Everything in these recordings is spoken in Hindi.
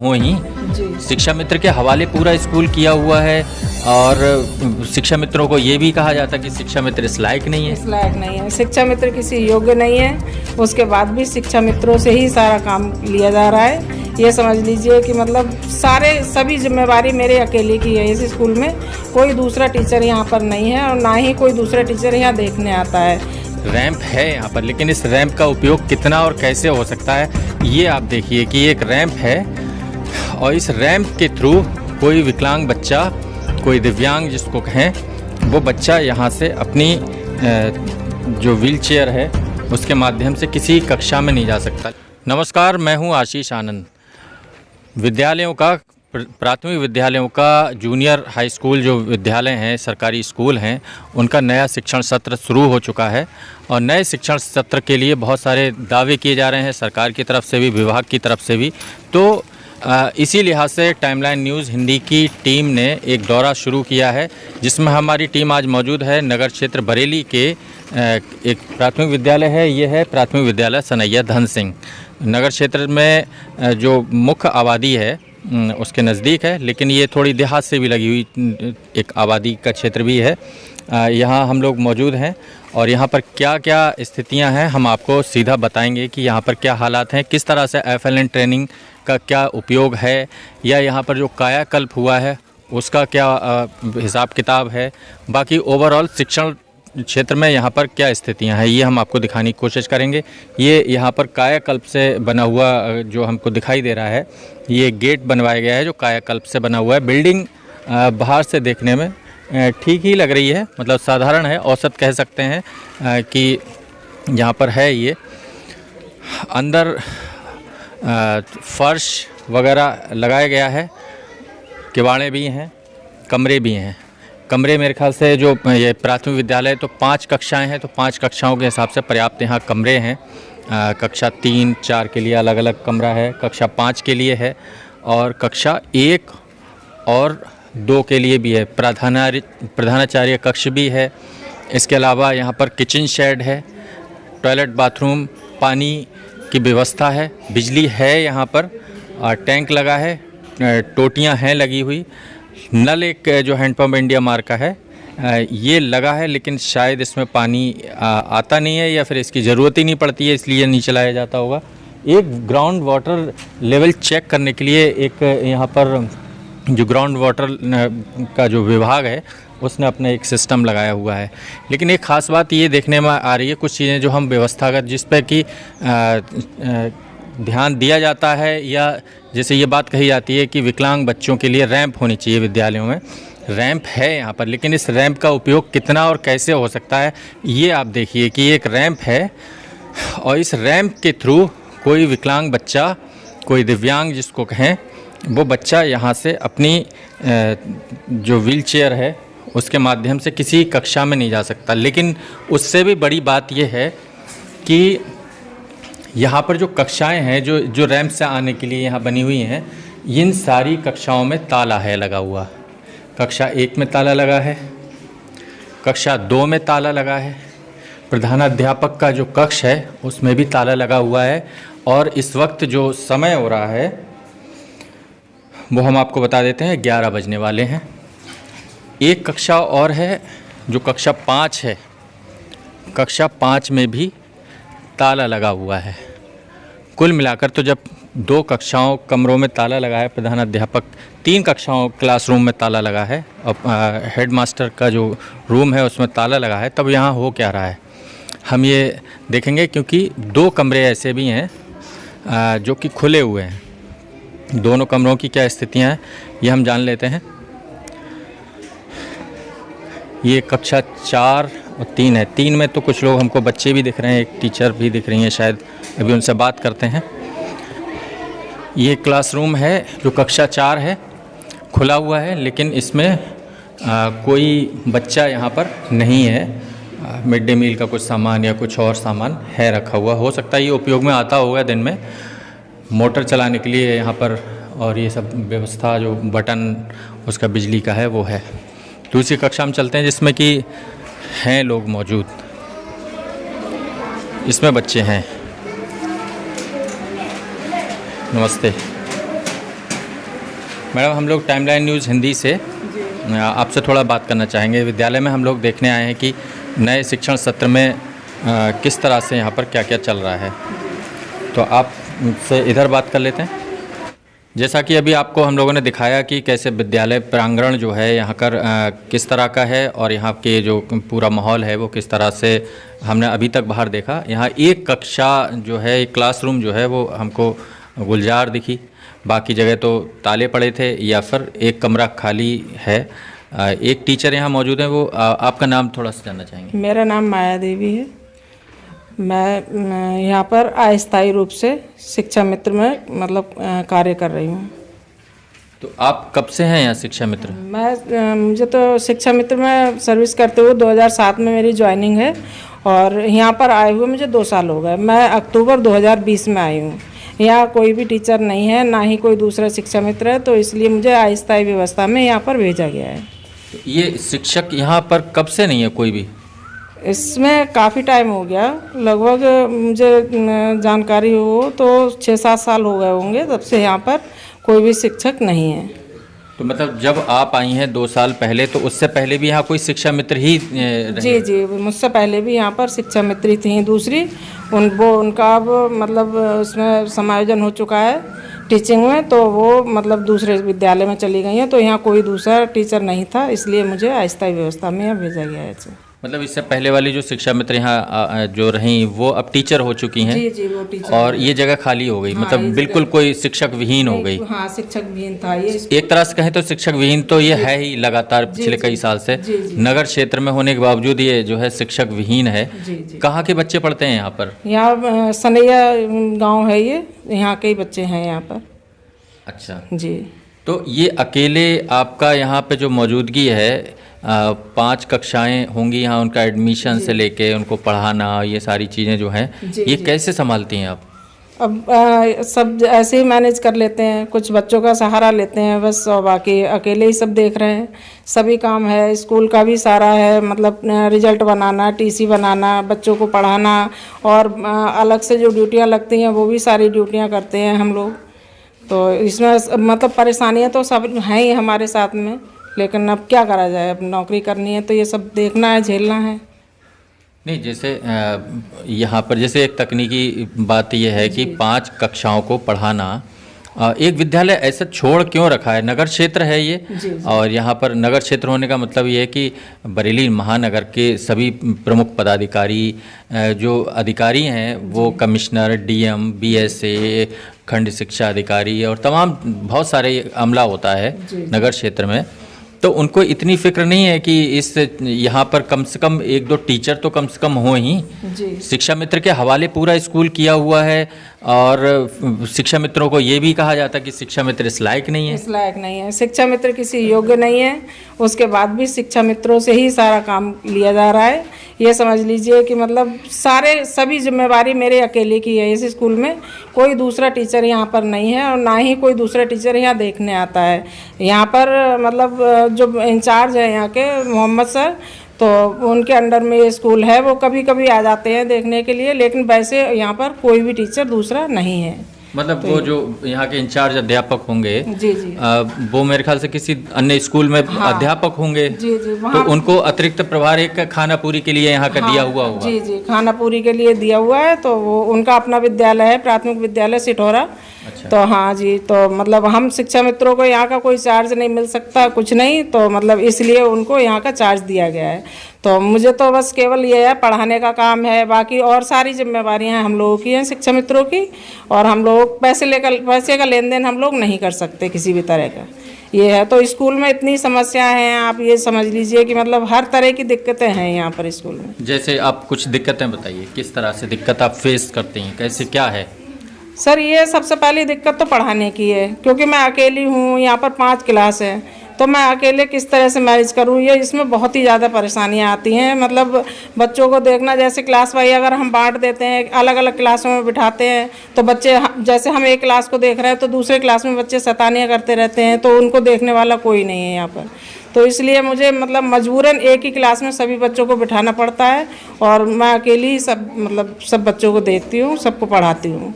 हो ही जी। शिक्षा मित्र के हवाले पूरा स्कूल किया हुआ है और शिक्षा मित्रों को ये भी कहा जाता है कि शिक्षा मित्र इस लायक नहीं है। इस लायक नहीं है, शिक्षा मित्र किसी योग्य नहीं है। उसके बाद भी शिक्षा मित्रों से ही सारा काम लिया जा रहा है। ये समझ लीजिए कि मतलब सभी जिम्मेवारी मेरे अकेले की है। इस स्कूल में कोई दूसरा टीचर यहाँ पर नहीं है और ना ही कोई दूसरा टीचर यहाँ देखने आता है। रैंप है यहाँ पर, लेकिन इस रैंप का उपयोग कितना और कैसे हो सकता है, ये आप देखिए कि एक रैंप है और इस रैंप के थ्रू कोई विकलांग बच्चा, कोई दिव्यांग जिसको कहें, वो बच्चा यहाँ से अपनी जो व्हील चेयर है उसके माध्यम से किसी कक्षा में नहीं जा सकता। नमस्कार, मैं हूँ आशीष आनंद। विद्यालयों का, प्राथमिक विद्यालयों का, जूनियर हाई स्कूल जो विद्यालय हैं, सरकारी स्कूल हैं, उनका नया शिक्षण सत्र शुरू हो चुका है और नए शिक्षण सत्र के लिए बहुत सारे दावे किए जा रहे हैं, सरकार की तरफ से भी, विभाग की तरफ से भी। तो इसी लिहाज से टाइमलाइन न्यूज़ हिंदी की टीम ने एक दौरा शुरू किया है, जिसमें हमारी टीम आज मौजूद है नगर क्षेत्र बरेली के एक प्राथमिक विद्यालय है। ये है प्राथमिक विद्यालय सनैया धन सिंह। नगर क्षेत्र में जो मुख्य आबादी है उसके नज़दीक है, लेकिन ये थोड़ी देहात से भी लगी हुई एक आबादी का क्षेत्र भी है। यहाँ हम लोग मौजूद हैं और यहाँ पर क्या क्या स्थितियाँ हैं हम आपको सीधा बताएंगे कि यहाँ पर क्या हालात हैं, किस तरह से FLN ट्रेनिंग का क्या उपयोग है, या यहाँ पर जो कायाकल्प हुआ है उसका क्या हिसाब किताब है, बाकी ओवरऑल शिक्षण क्षेत्र में यहाँ पर क्या स्थितियाँ हैं, ये हम आपको दिखाने की कोशिश करेंगे। ये यहाँ पर कायाकल्प से बना हुआ जो हमको दिखाई दे रहा है, ये गेट बनवाया गया है जो कायाकल्प से बना हुआ है। बिल्डिंग बाहर से देखने में ठीक ही लग रही है, मतलब साधारण है, औसत कह सकते हैं कि यहाँ पर है। ये अंदर फर्श वगैरह लगाया गया है, किवाड़े भी हैं, कमरे भी हैं। कमरे मेरे ख्याल से जो ये प्राथमिक विद्यालय तो 5 कक्षाएं हैं, तो 5 कक्षाओं के हिसाब से पर्याप्त यहाँ कमरे हैं। कक्षा 3, 4 के लिए अलग अलग कमरा है, कक्षा 5 के लिए है और कक्षा 1 और 2 के लिए भी है। प्रधानाचार्य कक्ष भी है। इसके अलावा यहाँ पर किचन शेड है, टॉयलेट, बाथरूम, पानी की व्यवस्था है, बिजली है यहाँ पर, टैंक लगा है, टोटियाँ हैं लगी हुई। नल एक जो हैंडपम्प इंडिया मार्क का है ये लगा है, लेकिन शायद इसमें पानी आता नहीं है या फिर इसकी ज़रूरत ही नहीं पड़ती है, इसलिए नहीं चलाया जाता होगा। एक ग्राउंड वाटर लेवल चेक करने के लिए एक यहाँ पर जो ग्राउंड वाटर का जो विभाग है उसने अपना एक सिस्टम लगाया हुआ है। लेकिन एक ख़ास बात ये देखने में आ रही है, कुछ चीज़ें जो हम व्यवस्थागत जिस पे कि ध्यान दिया जाता है, या जैसे ये बात कही जाती है कि विकलांग बच्चों के लिए रैंप होनी चाहिए विद्यालयों में। रैंप है यहाँ पर, लेकिन इस रैंप का उपयोग कितना और कैसे हो सकता है, ये आप देखिए कि एक रैंप है और इस रैंप के थ्रू कोई विकलांग बच्चा, कोई दिव्यांग जिसको कहें, वो बच्चा यहाँ से अपनी जो व्हील चेयर है उसके माध्यम से किसी कक्षा में नहीं जा सकता। लेकिन उससे भी बड़ी बात यह है कि यहाँ पर जो कक्षाएं हैं जो रैंप से आने के लिए यहाँ बनी हुई हैं, इन सारी कक्षाओं में ताला है लगा हुआ। कक्षा 1 में ताला लगा है, कक्षा 2 में ताला लगा है, प्रधानाध्यापक का जो कक्ष है उसमें भी ताला लगा हुआ है। और इस वक्त जो समय हो रहा है वो हम आपको बता देते हैं, 11 बजने वाले हैं। एक कक्षा और है जो कक्षा 5 है, कक्षा 5 में भी ताला लगा हुआ है। कुल मिलाकर तो जब 2 कक्षाओं कमरों में ताला लगा है, प्रधानाध्यापक 3 कक्षाओं क्लासरूम में ताला लगा है और हेडमास्टर का जो रूम है उसमें ताला लगा है, तब यहाँ हो क्या रहा है हम ये देखेंगे। क्योंकि 2 कमरे ऐसे भी हैं जो कि खुले हुए हैं। दोनों कमरों की क्या स्थितियाँ हैं ये हम जान लेते हैं। ये कक्षा 4 और 3 है। 3 में तो कुछ लोग हमको बच्चे भी दिख रहे हैं, एक टीचर भी दिख रही हैं, शायद अभी उनसे बात करते हैं। ये क्लासरूम है जो कक्षा 4 है, खुला हुआ है, लेकिन इसमें कोई बच्चा यहाँ पर नहीं है। मिड डे मील का कुछ सामान या कुछ और सामान है रखा हुआ, हो सकता है ये उपयोग में आता होगा दिन में, मोटर चलाने के लिए यहाँ पर, और ये सब व्यवस्था जो बटन उसका बिजली का है वो है। दूसरी कक्षा में चलते हैं जिसमें कि हैं लोग मौजूद। इसमें बच्चे हैं। नमस्ते। मैडम, हम लोग टाइमलाइन न्यूज़ हिंदी से आपसे थोड़ा बात करना चाहेंगे। विद्यालय में हम लोग देखने आए हैं कि नए शिक्षण सत्र में किस तरह से यहाँ पर क्या क्या चल रहा है, तो आप से इधर बात कर लेते हैं। जैसा कि अभी आपको हम लोगों ने दिखाया कि कैसे विद्यालय प्रांगण जो है यहाँ कर किस तरह का है और यहाँ के जो पूरा माहौल है वो किस तरह से हमने अभी तक बाहर देखा। यहाँ एक कक्षा जो है, एक क्लासरूम जो है वो हमको गुलजार दिखी, बाकी जगह तो ताले पड़े थे या फिर एक कमरा खाली है। एक टीचर यहाँ मौजूद हैं, वो आपका नाम थोड़ा सा जानना चाहेंगे। मेरा नाम माया देवी है। मैं यहाँ पर अस्थायी रूप से शिक्षा मित्र में मतलब कार्य कर रही हूँ। तो आप कब से हैं यहाँ शिक्षा मित्र? मुझे तो शिक्षा मित्र में सर्विस करते हुए 2007 में मेरी ज्वाइनिंग है और यहाँ पर आए हुए मुझे 2 साल हो गए। मैं अक्टूबर 2020 में आई हूँ। यहाँ कोई भी टीचर नहीं है, ना ही कोई दूसरा शिक्षा मित्र है, तो इसलिए मुझे अस्थायी व्यवस्था में यहाँ पर भेजा गया है। तो ये शिक्षक यहाँ पर कब से नहीं है कोई भी? इसमें काफ़ी टाइम हो गया, लगभग मुझे जानकारी हो तो 6-7 साल हो गए होंगे, तब से यहाँ पर कोई भी शिक्षक नहीं है। तो मतलब जब आप आई हैं 2 साल पहले, तो उससे पहले भी यहाँ कोई शिक्षा मित्र ही रहे? जी, मुझसे पहले भी यहाँ पर शिक्षा मित्री थी दूसरी, उनका अब मतलब उसमें समायोजन हो चुका है टीचिंग में, तो वो मतलब दूसरे विद्यालय में चली गई हैं, तो यहाँ कोई दूसरा टीचर नहीं था, इसलिए मुझे अस्थायी व्यवस्था में यहाँ भेजा गया है। मतलब इससे पहले वाली जो शिक्षा मित्र यहाँ जो रहीं वो अब टीचर हो चुकी हैं? जी, वो टीचर, और ये जगह खाली हो गई। हाँ, मतलब बिल्कुल कोई शिक्षक विहीन हो गई। हाँ, शिक्षक विहीन था ये। एक तरह से कहें तो शिक्षक विहीन तो ये है ही लगातार पिछले कई साल से। नगर क्षेत्र में होने के बावजूद ये जो है शिक्षक विहीन है। कहाँ के बच्चे पढ़ते हैं यहाँ पर? यहाँ सनैया गाँव है ये, यहाँ के ही बच्चे हैं यहाँ पर। अच्छा जी। तो ये अकेले आपका यहाँ पे जो मौजूदगी है, 5 कक्षाएं होंगी यहाँ, उनका एडमिशन से लेके उनको पढ़ाना, ये सारी चीज़ें जो हैं ये कैसे संभालती हैं आप? अब सब ऐसे ही मैनेज कर लेते हैं, कुछ बच्चों का सहारा लेते हैं बस, और बाकी अकेले ही सब देख रहे हैं। सभी काम है, स्कूल का भी सारा है, मतलब रिजल्ट बनाना, टीसी बनाना, बच्चों को पढ़ाना, और अलग से जो ड्यूटियाँ लगती हैं वो भी सारी ड्यूटियाँ करते हैं हम लोग। तो इसमें मतलब परेशानियाँ तो सब हैं ही हमारे साथ में, लेकिन अब क्या करा जाए, अब नौकरी करनी है तो ये सब देखना है, झेलना है। नहीं, जैसे यहाँ पर जैसे एक तकनीकी बात यह है कि 5 कक्षाओं को पढ़ाना, एक विद्यालय ऐसा छोड़ क्यों रखा है? नगर क्षेत्र है ये। जी। और यहाँ पर नगर क्षेत्र होने का मतलब ये है कि बरेली महानगर के सभी प्रमुख पदाधिकारी जो अधिकारी हैं वो कमिश्नर, डीएम, बीएसए, खंड शिक्षा अधिकारी और तमाम बहुत सारे अमला होता है नगर क्षेत्र में। तो उनको इतनी फिक्र नहीं है कि इस यहाँ पर कम से कम 1-2 टीचर तो कम से कम हो ही। शिक्षा मित्र के हवाले पूरा स्कूल किया हुआ है और शिक्षा मित्रों को ये भी कहा जाता है कि शिक्षा मित्र इस लायक नहीं है। इस लायक नहीं है, शिक्षा मित्र किसी योग्य नहीं है, उसके बाद भी शिक्षा मित्रों से ही सारा काम लिया जा रहा है। ये समझ लीजिए कि मतलब सभी जिम्मेवारी मेरे अकेले की है। इस स्कूल में कोई दूसरा टीचर यहाँ पर नहीं है और ना ही कोई दूसरा टीचर यहाँ देखने आता है। यहाँ पर मतलब जो इंचार्ज है यहाँ के मोहम्मद सर, तो उनके अंडर में ये स्कूल है, वो कभी कभी आ जाते हैं देखने के लिए, लेकिन वैसे यहाँ पर कोई भी टीचर दूसरा नहीं है। मतलब तो वो जो यहाँ के इंचार्ज अध्यापक होंगे, जी, वो मेरे ख्याल से किसी अन्य स्कूल में अध्यापक होंगे। जी, तो उनको अतिरिक्त प्रभार एक खानापुरी के लिए यहाँ का दिया हुआ होगा। जी, खानापुरी के लिए दिया हुआ है, तो वो उनका अपना विद्यालय है, प्राथमिक विद्यालय सिठौरा। अच्छा। तो हाँ जी, तो मतलब हम शिक्षा मित्रों को यहाँ का कोई चार्ज नहीं मिल सकता, कुछ नहीं, तो मतलब इसलिए उनको यहाँ का चार्ज दिया गया है। तो मुझे तो बस केवल ये है, पढ़ाने का काम है, बाकी और सारी जिम्मेवारियां हम लोगों की हैं शिक्षा मित्रों की, और हम लोग पैसे का लेन देन हम लोग नहीं कर सकते किसी भी तरह का। ये है, तो स्कूल में इतनी समस्याएं हैं, आप ये समझ लीजिए कि मतलब हर तरह की दिक्कतें हैं यहाँ पर स्कूल में। जैसे आप कुछ दिक्कतें बताइए, किस तरह से दिक्कत आप फेस करते हैं, कैसे क्या है? सर, ये सबसे पहली दिक्कत तो पढ़ाने की है, क्योंकि मैं अकेली हूँ, यहाँ पर 5 क्लास है, तो मैं अकेले किस तरह से मैनेज करूँ, ये इसमें बहुत ही ज़्यादा परेशानियाँ आती हैं। मतलब बच्चों को देखना, जैसे क्लास वाइज अगर हम बांट देते हैं, अलग अलग क्लासों में बिठाते हैं, तो बच्चे जैसे हम एक क्लास को देख रहे हैं तो दूसरे क्लास में बच्चे शैतानियाँ करते रहते हैं, तो उनको देखने वाला कोई नहीं है यहाँ पर। तो इसलिए मुझे मतलब मजबूरन एक ही क्लास में सभी बच्चों को बिठाना पड़ता है, और मैं अकेली सब बच्चों को देखती हूँ, सबको पढ़ाती हूँ।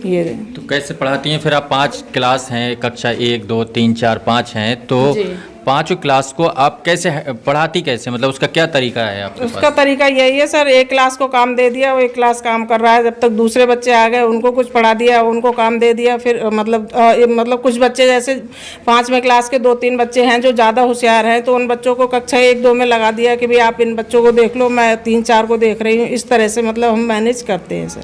ये तो कैसे पढ़ाती हैं फिर आप? 5 क्लास हैं, कक्षा 1, 2, 3, 4, 5 हैं, तो जी। 5 क्लास को आप कैसे पढ़ाती कैसे, मतलब उसका क्या तरीका है आपके उसका पास? तरीका यही है सर, एक क्लास को काम दे दिया, वो एक क्लास काम कर रहा है, जब तक दूसरे बच्चे आ गए उनको कुछ पढ़ा दिया, उनको काम दे दिया। फिर मतलब कुछ बच्चे जैसे 5वें क्लास के 2-3 बच्चे हैं जो ज़्यादा होशियार हैं, तो उन बच्चों को कक्षा 1-2 में लगा दिया कि भाई आप इन बच्चों को देख लो, मैं 3-4 को देख रही हूँ। इस तरह से मतलब हम मैनेज करते हैं सर।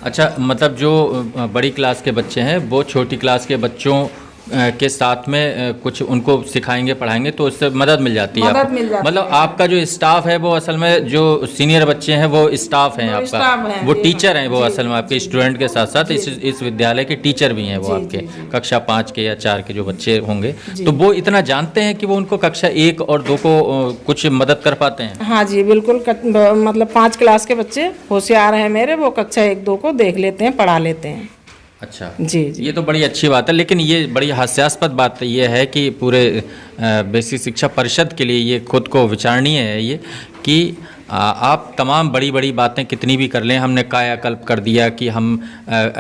अच्छा, मतलब जो बड़ी क्लास के बच्चे हैं वो छोटी क्लास के बच्चों के साथ में कुछ उनको सिखाएंगे, पढ़ाएंगे, तो उससे मदद मिल जाती है मदद आपको? मिल जाती मतलब है। आपका जो स्टाफ है वो असल में जो सीनियर बच्चे हैं वो स्टाफ हैं वो आपका, स्टाफ हैं, वो जी, टीचर हैं, वो जी, असल में आपके जी, स्टूडेंट के साथ साथ जी, इस विद्यालय के टीचर भी हैं वो जी, आपके, जी, जी। कक्षा 5 के या 4 के जो बच्चे होंगे, जी। तो वो इतना जानते हैं कि वो उनको कक्षा 1 और 2 को कुछ मदद कर पाते हैं? हाँ जी बिल्कुल, मतलब 5 क्लास के बच्चे होशियार हैं मेरे, वो कक्षा 1-2 को देख लेते हैं, पढ़ा लेते हैं। अच्छा जी जी। ये तो बड़ी अच्छी बात है, लेकिन ये बड़ी हास्यास्पद बात ये है कि पूरे बेसिक शिक्षा परिषद के लिए ये खुद को विचारणीय है ये कि आप तमाम बड़ी बड़ी बातें कितनी भी कर लें, हमने कायाकल्प कर दिया कि हम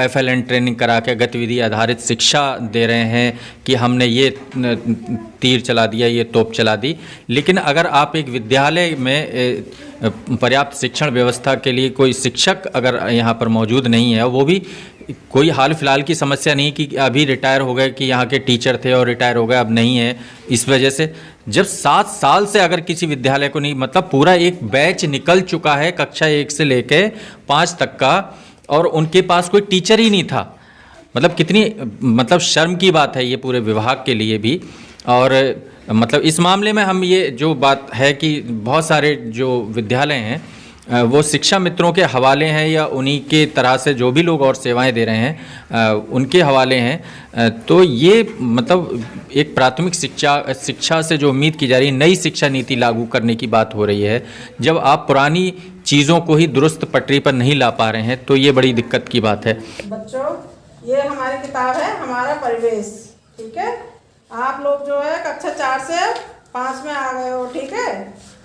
FLN ट्रेनिंग करा के गतिविधि आधारित शिक्षा दे रहे हैं, कि हमने ये तीर चला दिया, ये तोप चला दी, लेकिन अगर आप एक विद्यालय में पर्याप्त शिक्षण व्यवस्था के लिए कोई शिक्षक अगर यहाँ पर मौजूद नहीं है, वो भी कोई हाल फिलहाल की समस्या नहीं कि अभी रिटायर हो गए, कि यहाँ के टीचर थे और रिटायर हो गए अब नहीं है, इस वजह से जब 7 साल से अगर किसी विद्यालय को नहीं, मतलब पूरा एक बैच निकल चुका है कक्षा 1 से लेके 5 तक का, और उनके पास कोई टीचर ही नहीं था, मतलब कितनी मतलब शर्म की बात है ये पूरे विभाग के लिए भी। और मतलब इस मामले में हम ये जो बात है कि बहुत सारे जो विद्यालय हैं वो शिक्षा मित्रों के हवाले हैं या उन्हीं के तरह से जो भी लोग और सेवाएं दे रहे हैं उनके हवाले हैं, तो ये मतलब एक प्राथमिक शिक्षा से जो उम्मीद की जा रही है, नई शिक्षा नीति लागू करने की बात हो रही है, जब आप पुरानी चीज़ों को ही दुरुस्त पटरी पर नहीं ला पा रहे हैं, तो ये बड़ी दिक्कत की बात है। बच्चों, ये हमारी किताब है हमारा परिवेश, ठीक है? आप लोग जो है कक्षा 4 से 5 में आ गए हो, ठीक है?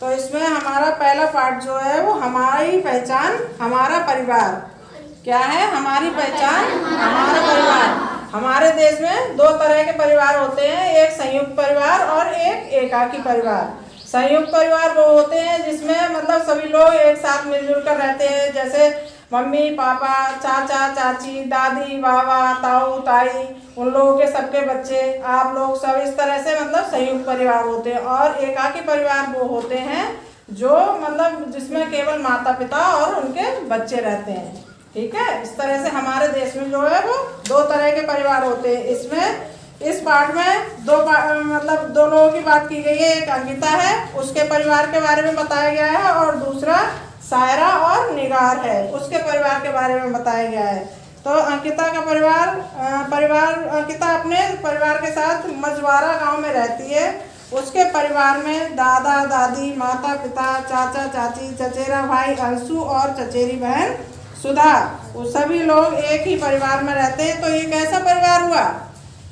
तो इसमें हमारा पहला पार्ट जो है वो हमारी पहचान हमारा परिवार। क्या है हमारी पहचान हमारा परिवार? हमारे देश में 2 तरह के परिवार होते हैं, एक संयुक्त परिवार और एक एकाकी परिवार। संयुक्त परिवार वो होते हैं जिसमें मतलब सभी लोग एक साथ मिलजुल कर रहते हैं, जैसे मम्मी पापा, चाचा चाची, दादी बाबा, ताऊ ताई, उन लोगों के सबके बच्चे, आप लोग सब, इस तरह से मतलब संयुक्त परिवार होते हैं। और एकाकी परिवार वो होते हैं जो मतलब जिसमें केवल माता पिता और उनके बच्चे रहते हैं, ठीक है? इस तरह से हमारे देश में जो है वो 2 तरह के परिवार होते हैं। इसमें इस पार्ट में 2 लोगों की बात की गई है, एक अंकिता है, उसके परिवार के बारे में बताया गया है, और दूसरा सायरा और निगार है, उसके परिवार के बारे में बताया गया है। तो अंकिता का परिवार अंकिता अपने परिवार के साथ मझवारा गांव में रहती है। उसके परिवार में दादा दादी, माता पिता, चाचा चाची, चचेरा भाई अंशु और चचेरी बहन सुधा, वो सभी लोग एक ही परिवार में रहते हैं। तो ये कैसा परिवार हुआ?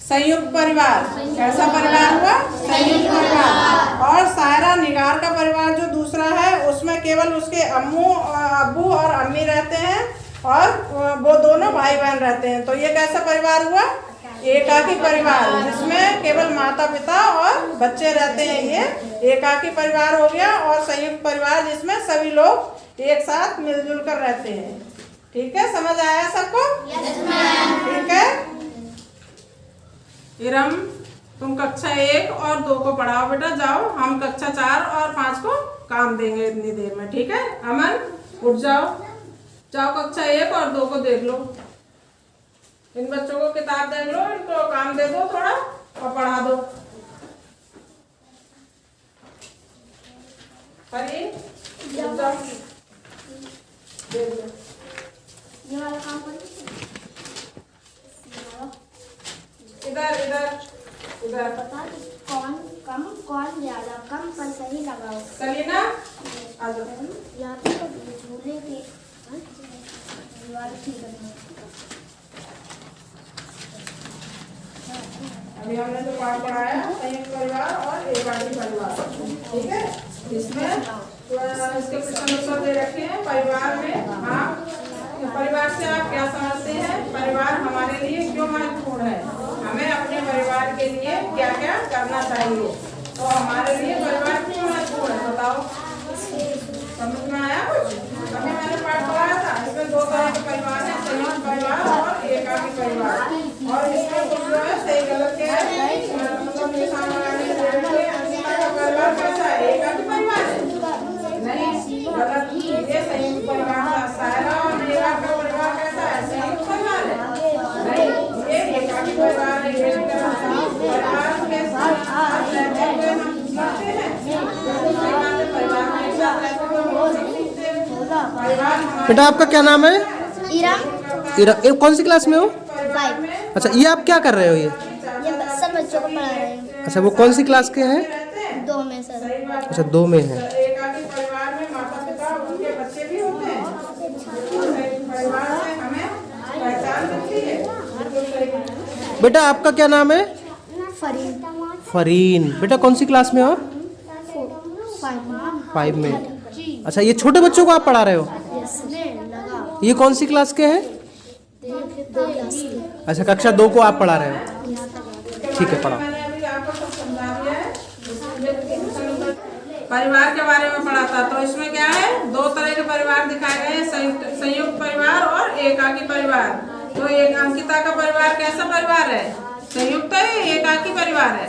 संयुक्त परिवार। कैसा परिवार हुआ? संयुक्त परिवार। और सायरा निगार का परिवार जो दूसरा है, उसमें केवल उसके अब्बू और अम्मी रहते हैं, और वो दोनों भाई बहन रहते हैं। तो ये कैसा परिवार हुआ? एकाकी परिवार, जिसमें केवल माता पिता और बच्चे रहते हैं, ये एकाकी परिवार हो गया। और संयुक्त परिवार जिसमें सभी लोग एक साथ मिलजुल कर रहते हैं। ठीक है, समझ आया सबको? ठीक है। इरम, तुम कक्षा 1 और 2 को पढ़ाओ बेटा, जाओ, हम कक्षा 4 और 5 को काम देंगे इतनी देर में, ठीक है? अमन, उठ जाओ, जाओ कक्षा 1 और 2 को देख लो, इन बच्चों को किताब देख लो, इनको काम दे दो थोड़ा और पढ़ा दो। परी, उठ जाओ, देख लो। ये वाला काम करो, इधर इधर इधर। पता कौन कम कौन ज्यादा, कम पर सही लगाओ। सलीना, आ जाओ। यहाँ पे तो झूले के दीवार ठीक करना। अभी हमने जो पाठ पढ़ाया संयुक्त परिवार और एकाकी परिवार, ठीक है? इसमें इसके प्रश्न उत्तर दे रखे हैं। परिवार में हाँ परिवार से आप क्या समझते हैं? परिवार हमारे लिए क्यों महत्वपूर्ण है? हमें अपने परिवार के लिए क्या क्या करना चाहिए? तो हमारे लिए परिवार क्यों महत्वपूर्ण है बताओ? समझ में आया कुछ? अभी मैंने पाठ पढ़ाया था, इसमें दो तरह के परिवार है, संयुक्त परिवार और एकाकी परिवार। और इसमें कुछ जो है सही गलत के मतलब निशान लगाने के लिए अंकिता का परिवार कैसा है? एकाकी परिवार है? नहीं, गलत। ये संयुक्त परिवार था। सायरा और मेरा का परिवार कैसा है? संयुक्त परिवार है? नहीं, ये एकाकी परिवार है। ये परिवार के साथ रहते हुए हम सीखते हैं। परिवार के साथ रहते हुए हम सीखते हैं। बेटा आपका क्या नाम है? इरा इरा। ये कौन सी क्लास में हो? 5। अच्छा, ये आप क्या कर रहे हो? ये सब बच्चों को पढ़ा रहे हैं। अच्छा, वो कौन सी क्लास के हैं? 2 में सर। अच्छा, 2 में है। एकाकी परिवार में माता पिता उनके बच्चे भी होते हैं। परिवार से हमें पहचान मिलती है। बेटा आपका क्या नाम है? फरीन। फरीन। बेटा कौन सी क्लास में हो? 5 में। अच्छा, ये छोटे बच्चों को आप पढ़ा रहे हो? ये कौन सी क्लास के हैं? 2 क्लास के। अच्छा, कक्षा 2 को आप पढ़ा रहे हो? ठीक है, पढ़ाओ। मैंने अभी आपको सब समझा दिया है। परिवार के बारे में पढ़ा था, तो इसमें क्या है? 2 तरह के परिवार दिखाए गए हैं, संयुक्त परिवार और एकाकी परिवार। तो एक अंकिता का परिवार कैसा परिवार है? संयुक्त है, एकाकी परिवार है?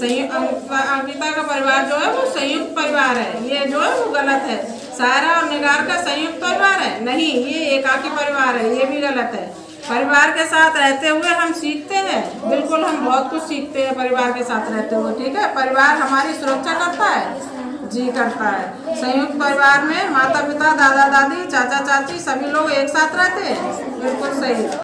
अंकिता का परिवार जो है वो संयुक्त परिवार है। ये जो है वो गलत है। सायरा और निगार का संयुक्त परिवार है? नहीं, ये एकाकी परिवार है। ये भी गलत है। परिवार के साथ रहते हुए हम सीखते हैं। बिल्कुल, हम बहुत कुछ सीखते हैं परिवार के साथ रहते हुए। ठीक है, परिवार हमारी सुरक्षा करता है। जी करता है। संयुक्त परिवार में माता पिता, दादा दादी, चाचा चाची सभी लोग एक साथ रहते हैं। बिल्कुल सही।